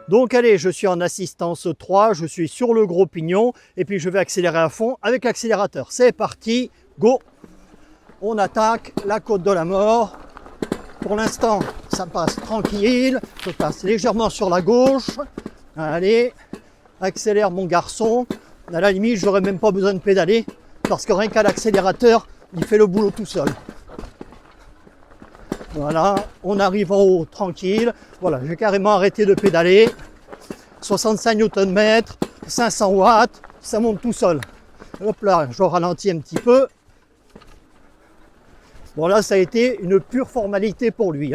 Donc allez, je suis en assistance 3, je suis sur le gros pignon et puis je vais accélérer à fond avec l'accélérateur. C'est parti, go! On attaque la côte de la mort. Pour l'instant, ça passe tranquille, je passe légèrement sur la gauche. Allez, accélère mon garçon. À la limite, je n'aurais même pas besoin de pédaler parce que rien qu'à l'accélérateur, il fait le boulot tout seul. Voilà, on arrive en haut tranquille. Voilà, j'ai carrément arrêté de pédaler. 65 Nm, 500 watts, ça monte tout seul. Hop là, je ralentis un petit peu. Bon là, ça a été une pure formalité pour lui.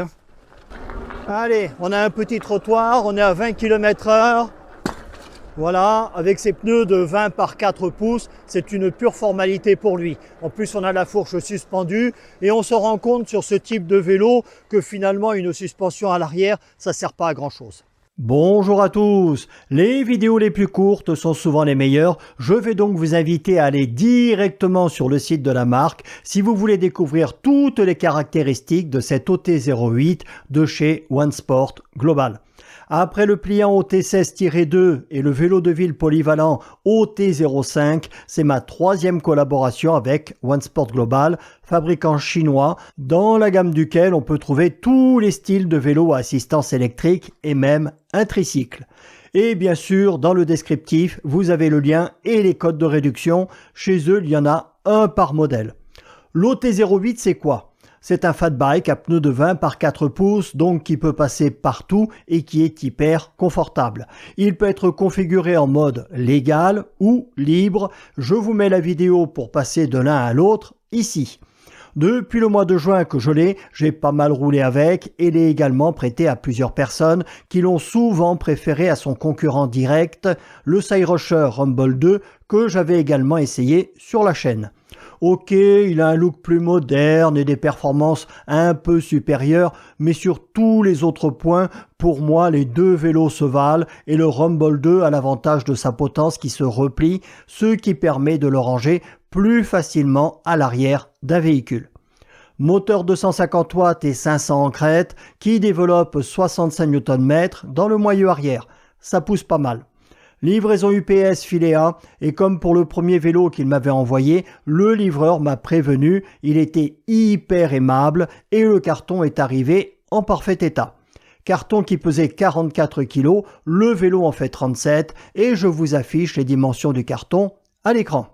Allez, on a un petit trottoir, on est à 20 km/h. Voilà, avec ses pneus de 20 par 4 pouces, c'est une pure formalité pour lui. En plus, on a la fourche suspendue et on se rend compte sur ce type de vélo que finalement, une suspension à l'arrière, ça ne sert pas à grand-chose. Bonjour à tous, les vidéos les plus courtes sont souvent les meilleures. Je vais donc vous inviter à aller directement sur le site de la marque si vous voulez découvrir toutes les caractéristiques de cette OT08 de chez OneSport Global. Après le pliant OT16-2 et le vélo de ville polyvalent OT05, c'est ma troisième collaboration avec OneSport Global, fabricant chinois, dans la gamme duquel on peut trouver tous les styles de vélos à assistance électrique et même un tricycle. Et bien sûr, dans le descriptif, vous avez le lien et les codes de réduction. Chez eux, il y en a un par modèle. L'OT08, c'est quoi ? C'est un fat bike à pneus de 20 par 4 pouces, donc qui peut passer partout et qui est hyper confortable. Il peut être configuré en mode légal ou libre. Je vous mets la vidéo pour passer de l'un à l'autre ici. Depuis le mois de juin que je l'ai, j'ai pas mal roulé avec et l'ai également prêté à plusieurs personnes qui l'ont souvent préféré à son concurrent direct, le Cyrusher Rumble 2, que j'avais également essayé sur la chaîne. Ok, il a un look plus moderne et des performances un peu supérieures, mais sur tous les autres points, pour moi, les deux vélos se valent et le Rumble 2 a l'avantage de sa potence qui se replie, ce qui permet de le ranger plus facilement à l'arrière d'un véhicule. Moteur 250 watts et 500 en crête qui développe 65 Nm dans le moyeu arrière. Ça pousse pas mal. Livraison UPS filet A et comme pour le premier vélo qu'il m'avait envoyé, le livreur m'a prévenu, il était hyper aimable et le carton est arrivé en parfait état. Carton qui pesait 44 kg, le vélo en fait 37 et je vous affiche les dimensions du carton à l'écran.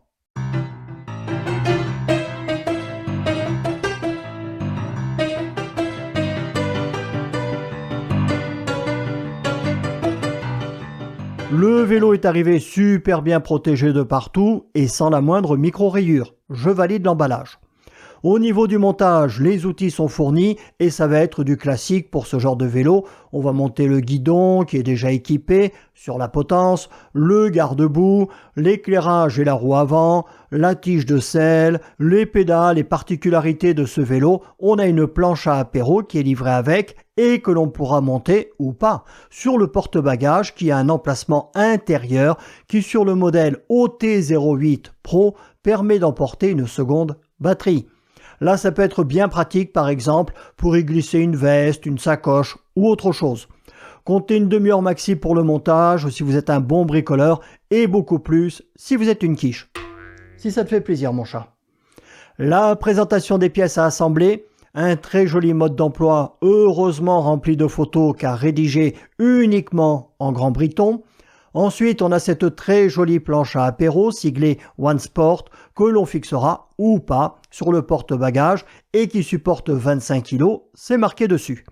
Le vélo est arrivé super bien protégé de partout et sans la moindre micro-rayure. Je valide l'emballage. Au niveau du montage, les outils sont fournis et ça va être du classique pour ce genre de vélo. On va monter le guidon qui est déjà équipé sur la potence, le garde-boue, l'éclairage et la roue avant, la tige de selle, les pédales et particularités de ce vélo. On a une planche à apéro qui est livrée avec et que l'on pourra monter ou pas sur le porte-bagages qui a un emplacement intérieur qui sur le modèle OT08 Pro permet d'emporter une seconde batterie. Là, ça peut être bien pratique, par exemple, pour y glisser une veste, une sacoche ou autre chose. Comptez une demi-heure maxi pour le montage si vous êtes un bon bricoleur et beaucoup plus si vous êtes une quiche. Si ça te fait plaisir, mon chat. La présentation des pièces à assembler, un très joli mode d'emploi, heureusement rempli de photos car rédigé uniquement en grand briton. Ensuite, on a cette très jolie planche à apéro siglée OneSport que l'on fixera ou pas sur le porte-bagages et qui supporte 25 kg, c'est marqué dessus.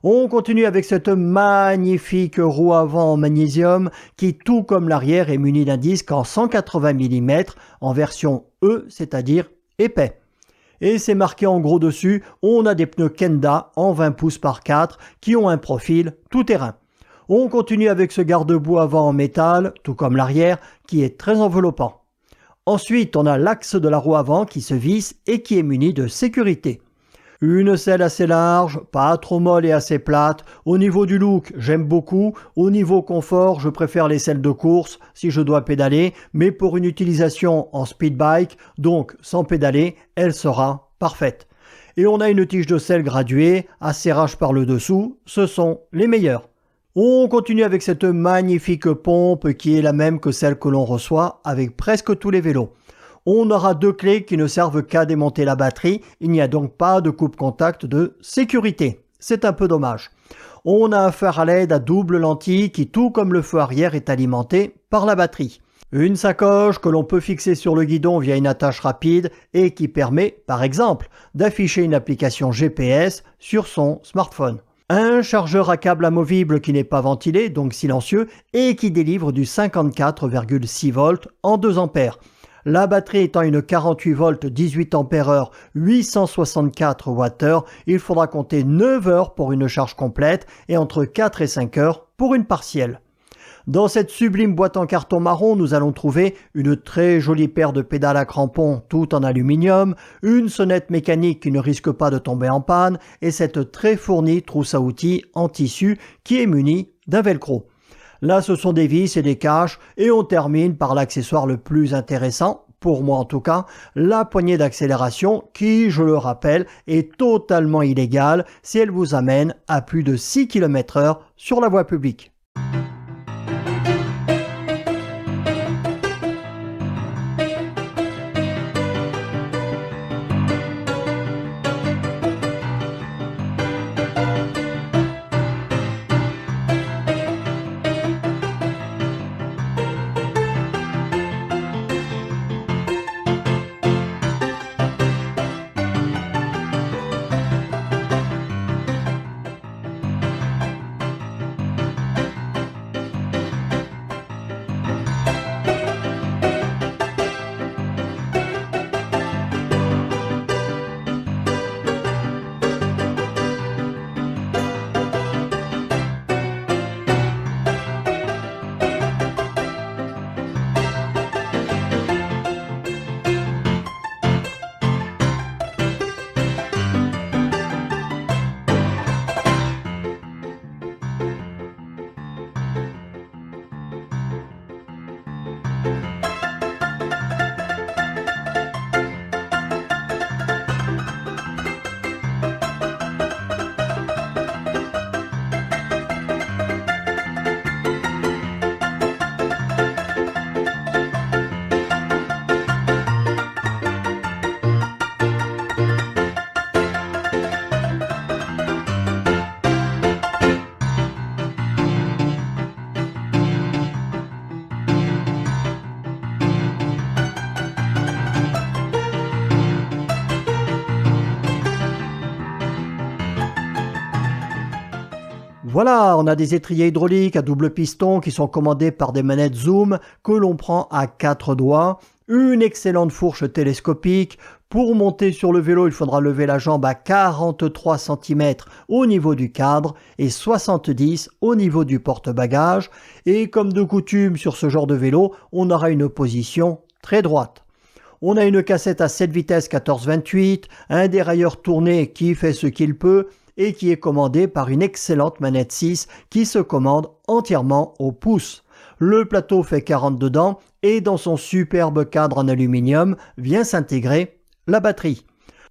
On continue avec cette magnifique roue avant en magnésium qui, tout comme l'arrière, est munie d'un disque en 180 mm en version E, c'est-à-dire épais. Et c'est marqué en gros dessus, on a des pneus Kenda en 20 pouces par 4 qui ont un profil tout-terrain. On continue avec ce garde-boue avant en métal, tout comme l'arrière, qui est très enveloppant. Ensuite, on a l'axe de la roue avant qui se visse et qui est muni de sécurité. Une selle assez large, pas trop molle et assez plate. Au niveau du look, j'aime beaucoup. Au niveau confort, je préfère les selles de course si je dois pédaler, mais pour une utilisation en speed bike, donc sans pédaler, elle sera parfaite. Et on a une tige de selle graduée, à serrage par le dessous, ce sont les meilleurs. On continue avec cette magnifique pompe qui est la même que celle que l'on reçoit avec presque tous les vélos. On aura deux clés qui ne servent qu'à démonter la batterie, il n'y a donc pas de coupe-contact de sécurité. C'est un peu dommage. On a affaire à l'aide à double lentille qui, tout comme le feu arrière, est alimenté par la batterie. Une sacoche que l'on peut fixer sur le guidon via une attache rapide et qui permet, par exemple, d'afficher une application GPS sur son smartphone. Un chargeur à câble amovible qui n'est pas ventilé, donc silencieux, et qui délivre du 54,6 volts en 2 ampères. La batterie étant une 48 volts 18 ampères-heure 864 Wh, il faudra compter 9 heures pour une charge complète et entre 4 et 5 heures pour une partielle. Dans cette sublime boîte en carton marron, nous allons trouver une très jolie paire de pédales à crampons tout en aluminium, une sonnette mécanique qui ne risque pas de tomber en panne et cette très fournie trousse à outils en tissu qui est munie d'un velcro. Là, ce sont des vis et des caches et on termine par l'accessoire le plus intéressant, pour moi en tout cas, la poignée d'accélération qui, je le rappelle, est totalement illégale si elle vous amène à plus de 6 km/h sur la voie publique. Voilà, on a des étriers hydrauliques à double piston qui sont commandés par des manettes Zoom que l'on prend à 4 doigts, une excellente fourche télescopique. Pour monter sur le vélo, il faudra lever la jambe à 43 cm au niveau du cadre et 70 au niveau du porte-bagages. Et comme de coutume sur ce genre de vélo, on aura une position très droite. On a une cassette à 7 vitesses 14-28, un dérailleur tourné qui fait ce qu'il peut et qui est commandé par une excellente manette 6 qui se commande entièrement au pouce. Le plateau fait 40 dedans et dans son superbe cadre en aluminium vient s'intégrer la batterie.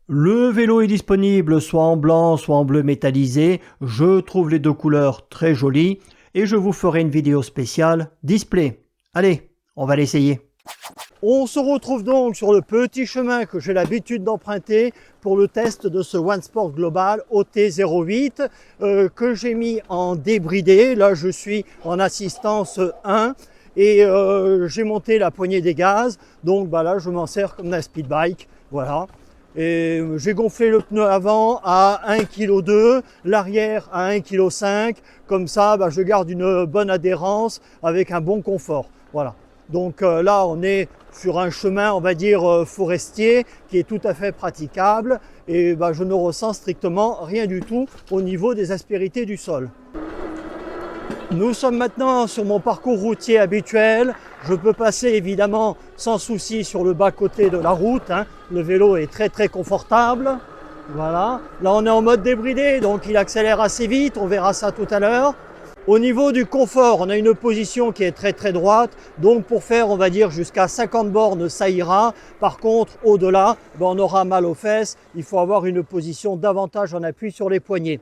Le vélo est disponible soit en blanc soit en bleu métallisé. Je trouve les deux couleurs très jolies et je vous ferai une vidéo spéciale display. Allez, on va l'essayer. On se retrouve donc sur le petit chemin que j'ai l'habitude d'emprunter pour le test de ce OneSport Global OT08 que j'ai mis en débridé. Là, je suis en assistance 1 et j'ai monté la poignée des gaz. Donc là, je m'en sers comme un speed bike. Voilà. Et j'ai gonflé le pneu avant à 1,2 kg, l'arrière à 1,5 kg. Comme ça, je garde une bonne adhérence avec un bon confort. Voilà. Donc là, on est sur un chemin, on va dire, forestier qui est tout à fait praticable et je ne ressens strictement rien du tout au niveau des aspérités du sol. Nous sommes maintenant sur mon parcours routier habituel. Je peux passer évidemment sans souci sur le bas-côté de la route. Le vélo est très très confortable. Voilà. Là, on est en mode débridé, donc il accélère assez vite. On verra ça tout à l'heure. Au niveau du confort, on a une position qui est très très droite, donc pour faire on va dire jusqu'à 50 bornes ça ira. Par contre au-delà, on aura mal aux fesses, il faut avoir une position davantage en appui sur les poignets.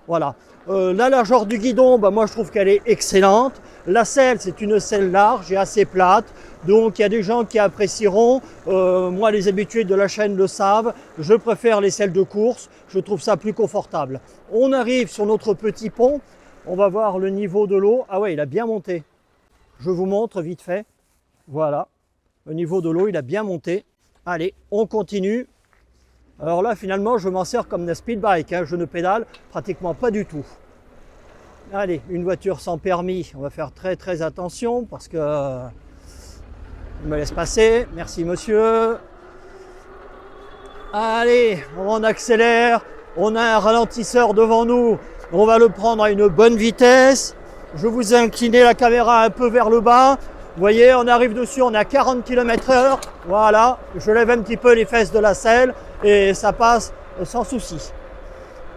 Voilà. La largeur du guidon, bah, moi je trouve qu'elle est excellente. La selle, c'est une selle large et assez plate. Donc il y a des gens qui apprécieront. Moi, les habitués de la chaîne le savent. Je préfère les selles de course. Je trouve ça plus confortable. On arrive sur notre petit pont. On va voir le niveau de l'eau. Ah ouais, il a bien monté. Je vous montre vite fait. Voilà. Le niveau de l'eau, il a bien monté. Allez, on continue. Alors là, finalement, je m'en sers comme d'un speed bike, hein. Je ne pédale pratiquement pas du tout. Allez, une voiture sans permis, on va faire très très attention parce que il me laisse passer. Merci monsieur. Allez, on accélère. On a un ralentisseur devant nous. On va le prendre à une bonne vitesse. Je vous ai incliné la caméra un peu vers le bas. Vous voyez, on arrive dessus, on est à 40 km/h. Voilà, je lève un petit peu les fesses de la selle et ça passe sans souci.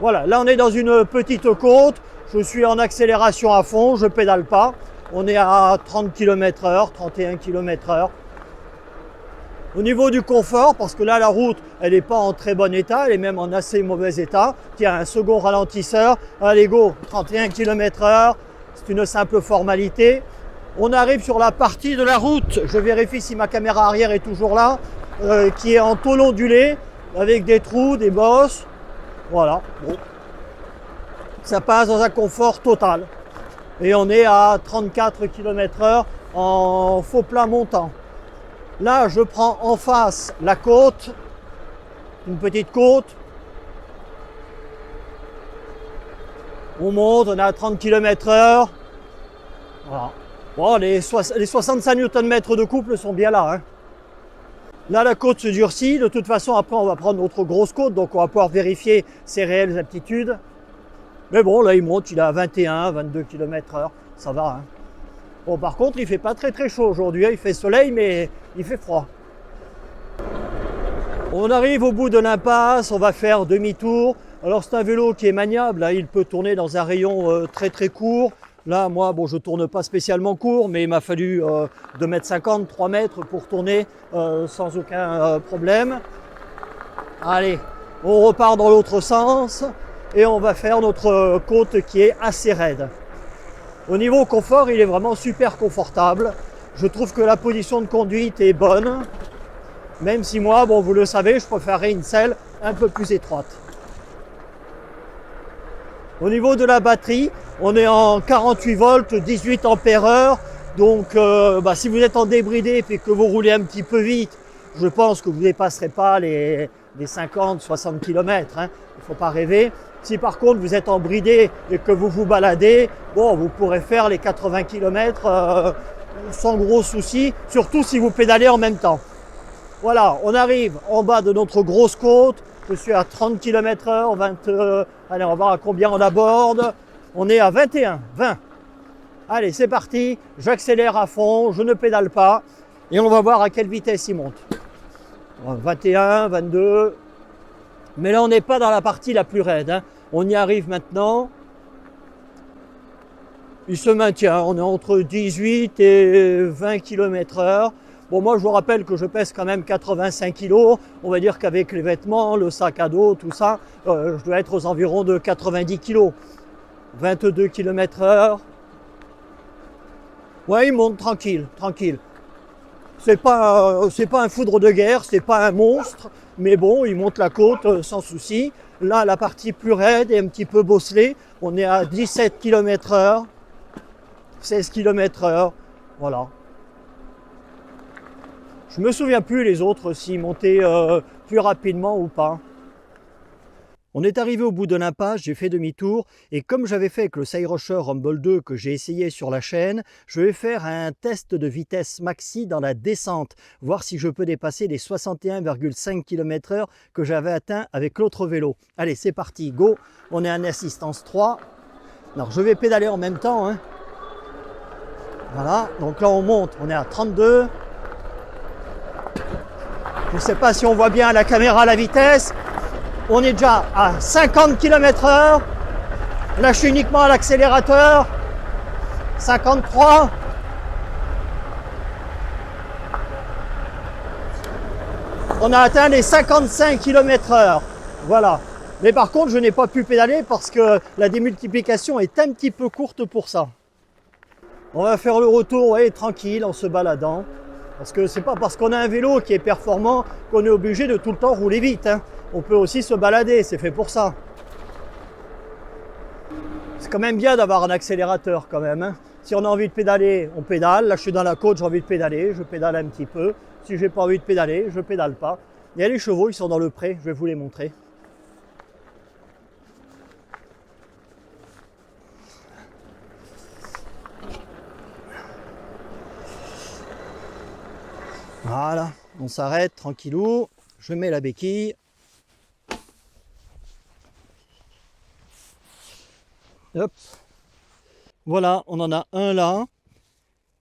Voilà, là on est dans une petite côte. Je suis en accélération à fond, je pédale pas. On est à 30 km/h, 31 km/h. Au niveau du confort, parce que là la route, elle n'est pas en très bon état, elle est même en assez mauvais état. Tiens, un second ralentisseur. Allez go, 31 km/h. C'est une simple formalité. On arrive sur la partie de la route, je vérifie si ma caméra arrière est toujours là, qui est en tôle ondulée, avec des trous, des bosses. Voilà, bon. Ça passe dans un confort total. Et on est à 34 km/h en faux plat montant. Là, je prends en face la côte, une petite côte. On monte, on est à 30 km/h. Voilà. Bon, les 65 Nm de couple sont bien là. Hein. Là, la côte se durcit. De toute façon, après, on va prendre notre grosse côte. Donc, on va pouvoir vérifier ses réelles aptitudes. Mais bon, là, il monte. Il est à 21, 22 km/h. Ça va. Hein. Bon, par contre, il fait pas très très chaud aujourd'hui. Hein. Il fait soleil, mais il fait froid. On arrive au bout de l'impasse. On va faire demi-tour. Alors, c'est un vélo qui est maniable. Hein. Il peut tourner dans un rayon très très court. Là, moi, bon, je tourne pas spécialement court, mais il m'a fallu 2,50 m, 3 mètres pour tourner sans aucun problème. Allez, on repart dans l'autre sens et on va faire notre côte qui est assez raide. Au niveau confort, il est vraiment super confortable. Je trouve que la position de conduite est bonne, même si moi, bon, vous le savez, je préférerais une selle un peu plus étroite. Au niveau de la batterie, on est en 48 volts, 18 ampères-heure. Donc, si vous êtes en débridé et que vous roulez un petit peu vite, je pense que vous ne dépasserez pas les 50-60 km. Hein. Il ne faut pas rêver. Si par contre vous êtes en bridé et que vous vous baladez, bon, vous pourrez faire les 80 km sans gros soucis, surtout si vous pédalez en même temps. Voilà, on arrive en bas de notre grosse côte. Je suis à 30 km/h, allez, on va voir à combien on aborde. On est à 21, 20. Allez, c'est parti. J'accélère à fond, je ne pédale pas. Et on va voir à quelle vitesse il monte. 21, 22. Mais là, on n'est pas dans la partie la plus raide. Hein. On y arrive maintenant. Il se maintient. On est entre 18 et 20 km/h. Bon, moi, je vous rappelle que je pèse quand même 85 kg. On va dire qu'avec les vêtements, le sac à dos, tout ça, je dois être aux environs de 90 kg. 22 km/h. Ouais, il monte tranquille, tranquille. C'est pas un foudre de guerre, c'est pas un monstre, mais bon, il monte la côte sans souci. Là, la partie plus raide est un petit peu bosselée. On est à 17 km/h, 16 km/h, voilà. Je me souviens plus les autres s'ils montaient plus rapidement ou pas. On est arrivé au bout de l'impasse, j'ai fait demi-tour et comme j'avais fait avec le Cyrusher Rumble 2 que j'ai essayé sur la chaîne, je vais faire un test de vitesse maxi dans la descente, voir si je peux dépasser les 61,5 km/h que j'avais atteint avec l'autre vélo. Allez, c'est parti, go. On est en assistance 3. Alors je vais pédaler en même temps. Hein. Voilà, donc là on monte, on est à 32. Je ne sais pas si on voit bien à la caméra la vitesse. On est déjà à 50 km/h. Là, je suis uniquement à l'accélérateur. 53. On a atteint les 55 km/h. Voilà. Mais par contre, je n'ai pas pu pédaler parce que la démultiplication est un petit peu courte pour ça. On va faire le retour, ouais, tranquille, en se baladant. Parce que c'est pas parce qu'on a un vélo qui est performant qu'on est obligé de tout le temps rouler vite, hein. On peut aussi se balader, c'est fait pour ça. C'est quand même bien d'avoir un accélérateur quand même, hein. Si on a envie de pédaler, on pédale. Là, je suis dans la côte, j'ai envie de pédaler, je pédale un petit peu. Si j'ai pas envie de pédaler, je pédale pas. Il y a les chevaux, ils sont dans le pré, je vais vous les montrer. Voilà, on s'arrête tranquillou, je mets la béquille. Hop. Voilà, on en a un là.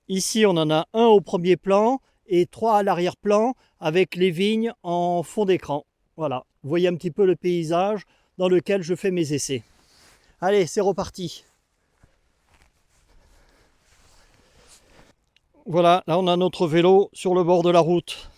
Ici, on en a un au premier plan et 3 à l'arrière-plan avec les vignes en fond d'écran. Voilà, vous voyez un petit peu le paysage dans lequel je fais mes essais. Allez, c'est reparti. Voilà, là on a notre vélo sur le bord de la route.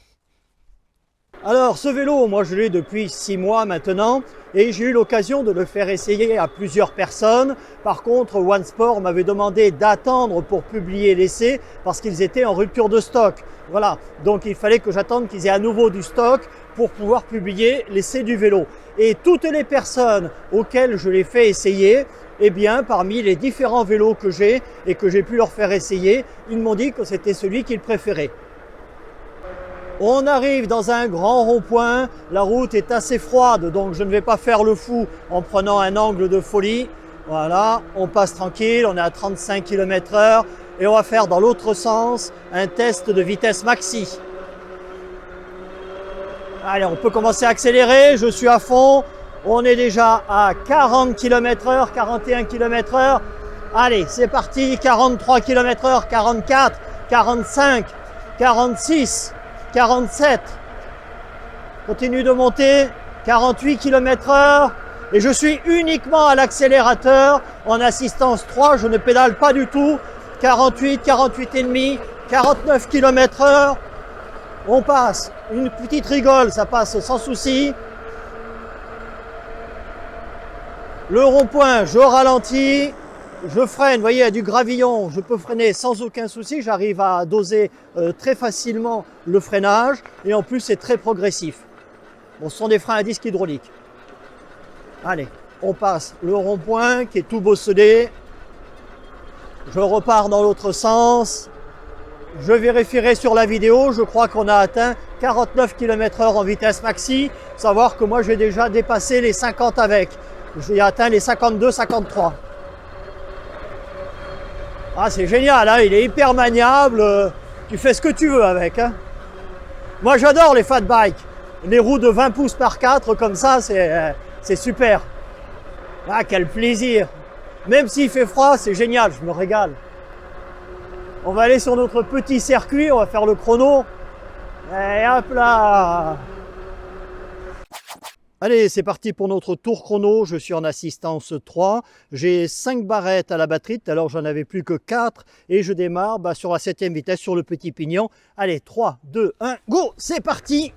Alors ce vélo, moi je l'ai depuis 6 mois maintenant et j'ai eu l'occasion de le faire essayer à plusieurs personnes. Par contre, OneSport m'avait demandé d'attendre pour publier l'essai parce qu'ils étaient en rupture de stock. Voilà, donc il fallait que j'attende qu'ils aient à nouveau du stock pour pouvoir publier l'essai du vélo. Et toutes les personnes auxquelles je l'ai fait essayer, eh bien, parmi les différents vélos que j'ai et que j'ai pu leur faire essayer, ils m'ont dit que c'était celui qu'ils préféraient. On arrive dans un grand rond-point, la route est assez froide, donc je ne vais pas faire le fou en prenant un angle de folie. Voilà, on passe tranquille, on est à 35 km/h et on va faire dans l'autre sens un test de vitesse maxi. Allez, on peut commencer à accélérer, je suis à fond. On est déjà à 40 km/h, 41 km/h. Allez, c'est parti, 43 km/h, 44, 45, 46, 47. Continue de monter, 48 km/h. Et je suis uniquement à l'accélérateur en assistance 3, je ne pédale pas du tout. 48, 48,5, 49 km/h. On passe, une petite rigole, ça passe sans souci. Le rond-point, je ralentis, je freine, vous voyez, il y a du gravillon, je peux freiner sans aucun souci, j'arrive à doser très facilement le freinage et en plus c'est très progressif. Bon, ce sont des freins à disque hydraulique. Allez, on passe le rond-point qui est tout bosselé, je repars dans l'autre sens, je vérifierai sur la vidéo, je crois qu'on a atteint 49 km/h en vitesse maxi, savoir que moi j'ai déjà dépassé les 50 avec. J'ai atteint les 52, 53. Ah, c'est génial, hein, il est hyper maniable. Tu fais ce que tu veux avec. Hein. Moi, j'adore les fat bikes. Les roues de 20 pouces par 4, comme ça, c'est super. Ah, quel plaisir. Même s'il fait froid, c'est génial, je me régale. On va aller sur notre petit circuit, on va faire le chrono. Et hop là. Allez, c'est parti pour notre tour chrono, je suis en assistance 3, j'ai 5 barrettes à la batterie, tout à l'heure j'en avais plus que 4 et je démarre sur la 7e vitesse sur le petit pignon. Allez, 3, 2, 1, go, c'est parti.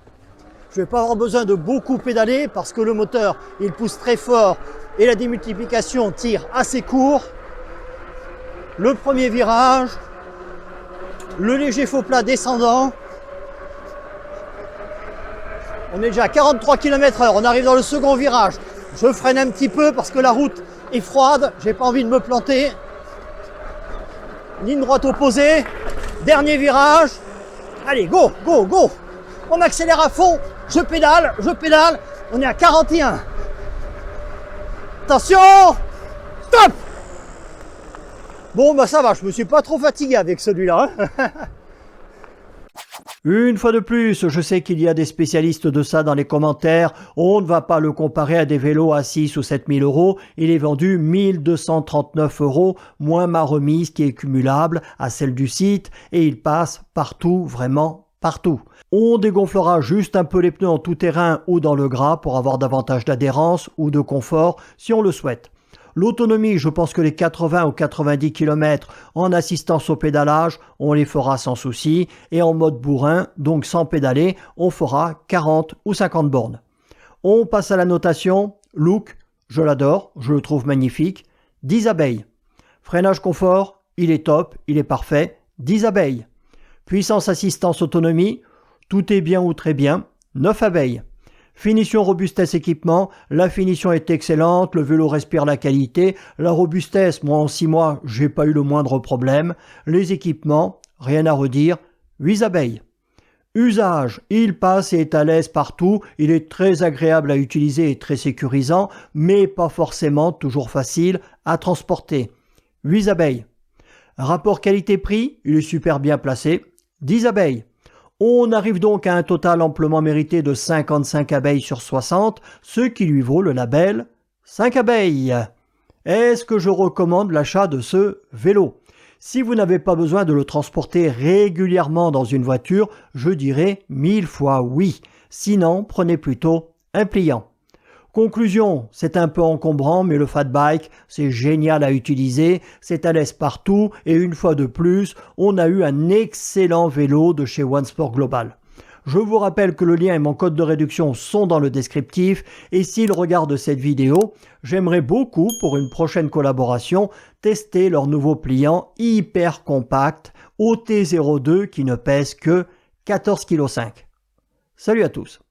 Je ne vais pas avoir besoin de beaucoup pédaler parce que le moteur il pousse très fort et la démultiplication tire assez court. Le premier virage, le léger faux plat descendant. On est déjà à 43 km/h, on arrive dans le second virage. Je freine un petit peu parce que la route est froide, j'ai pas envie de me planter. Ligne droite opposée, dernier virage. Allez, go, go, go. On accélère à fond, je pédale, on est à 41. Attention, stop. Bon, bah ça va, je me suis pas trop fatigué avec celui-là. Hein. Une fois de plus, je sais qu'il y a des spécialistes de ça dans les commentaires. On ne va pas le comparer à des vélos à 6 ou 7 000 euros. Il est vendu 1 239 euros, moins ma remise qui est cumulable à celle du site. Et il passe partout, vraiment partout. On dégonflera juste un peu les pneus en tout terrain ou dans le gras pour avoir davantage d'adhérence ou de confort si on le souhaite. L'autonomie, je pense que les 80 ou 90 km en assistance au pédalage, on les fera sans souci. Et en mode bourrin, donc sans pédaler, on fera 40 ou 50 bornes. On passe à la notation. Look, je l'adore, je le trouve magnifique. 10 abeilles. Freinage confort, il est top, il est parfait. 10 abeilles. Puissance, assistance, autonomie, tout est bien ou très bien. 9 abeilles. Finition, robustesse, équipement, la finition est excellente, le vélo respire la qualité. La robustesse, moi en 6 mois, j'ai pas eu le moindre problème. Les équipements, rien à redire. 8 abeilles. Usage, il passe et est à l'aise partout, il est très agréable à utiliser et très sécurisant, mais pas forcément toujours facile à transporter. 8 abeilles. Rapport qualité-prix, il est super bien placé. 10 abeilles. On arrive donc à un total amplement mérité de 55 abeilles sur 60, ce qui lui vaut le label 5 abeilles. Est-ce que je recommande l'achat de ce vélo ? Si vous n'avez pas besoin de le transporter régulièrement dans une voiture, je dirais 1000 fois oui. Sinon, prenez plutôt un pliant. Conclusion, c'est un peu encombrant, mais le fat bike, c'est génial à utiliser, c'est à l'aise partout et une fois de plus, on a eu un excellent vélo de chez OneSport Global. Je vous rappelle que le lien et mon code de réduction sont dans le descriptif et s'ils regardent cette vidéo, j'aimerais beaucoup pour une prochaine collaboration tester leur nouveau pliant hyper compact OT02 qui ne pèse que 14,5 kg. Salut à tous.